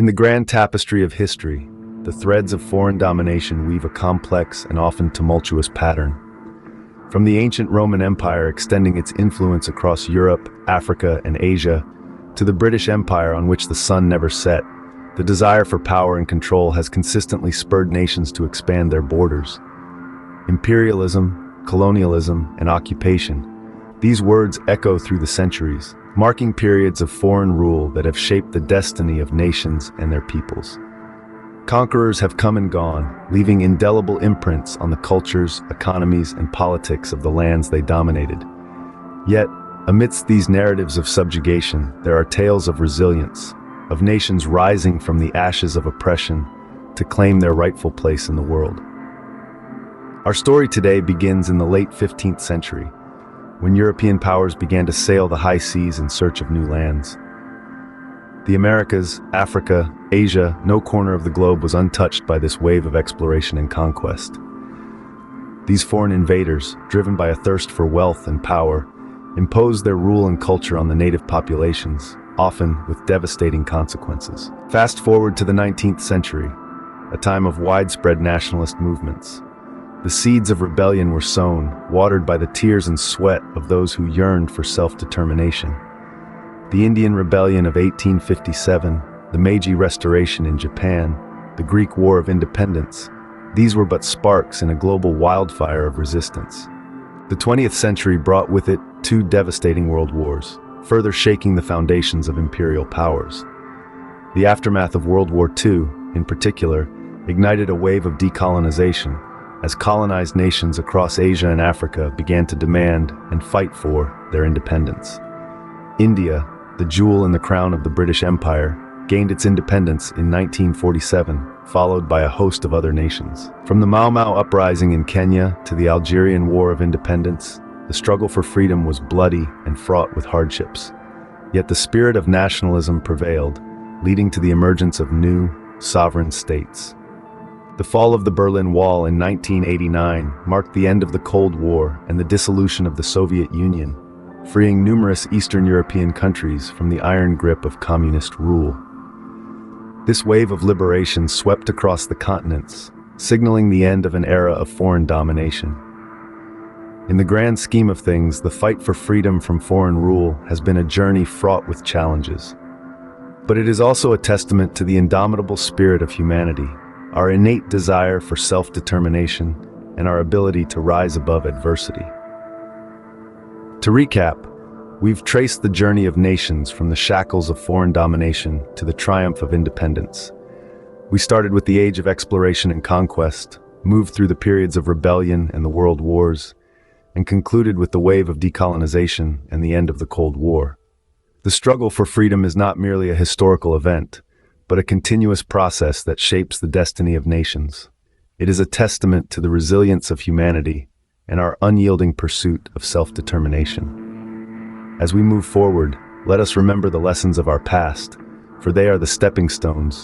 In the grand tapestry of history, the threads of foreign domination weave a complex and often tumultuous pattern. From the ancient Roman Empire extending its influence across Europe, Africa, and Asia, to the British Empire on which the sun never set, the desire for power and control has consistently spurred nations to expand their borders. Imperialism, colonialism, and occupation. These words echo through the centuries, marking periods of foreign rule that have shaped the destiny of nations and their peoples. Conquerors have come and gone, leaving indelible imprints on the cultures, economies, and politics of the lands they dominated. Yet, amidst these narratives of subjugation, there are tales of resilience, of nations rising from the ashes of oppression to claim their rightful place in the world. Our story today begins in the late 15th century, when European powers began to sail the high seas in search of new lands. The Americas, Africa, Asia, no corner of the globe was untouched by this wave of exploration and conquest. These foreign invaders, driven by a thirst for wealth and power, imposed their rule and culture on the native populations, often with devastating consequences. Fast forward to the 19th century, a time of widespread nationalist movements. The seeds of rebellion were sown, watered by the tears and sweat of those who yearned for self-determination. The Indian Rebellion of 1857, the Meiji Restoration in Japan, the Greek War of Independence, these were but sparks in a global wildfire of resistance. The 20th century brought with it two devastating world wars, further shaking the foundations of imperial powers. The aftermath of World War II, in particular, ignited a wave of decolonization, as colonized nations across Asia and Africa began to demand and fight for their independence. India, the jewel in the crown of the British Empire, gained its independence in 1947, followed by a host of other nations. From the Mau Mau uprising in Kenya to the Algerian War of Independence, the struggle for freedom was bloody and fraught with hardships. Yet the spirit of nationalism prevailed, leading to the emergence of new, sovereign states. The fall of the Berlin Wall in 1989 marked the end of the Cold War and the dissolution of the Soviet Union, freeing numerous Eastern European countries from the iron grip of communist rule. This wave of liberation swept across the continents, signaling the end of an era of foreign domination. In the grand scheme of things, the fight for freedom from foreign rule has been a journey fraught with challenges. But it is also a testament to the indomitable spirit of humanity, our innate desire for self-determination, and our ability to rise above adversity. To recap, we've traced the journey of nations from the shackles of foreign domination to the triumph of independence. We started with the age of exploration and conquest, moved through the periods of rebellion and the world wars, and concluded with the wave of decolonization and the end of the Cold War. The struggle for freedom is not merely a historical event, but a continuous process that shapes the destiny of nations. It is a testament to the resilience of humanity and our unyielding pursuit of self-determination. As we move forward, let us remember the lessons of our past, for they are the stepping stones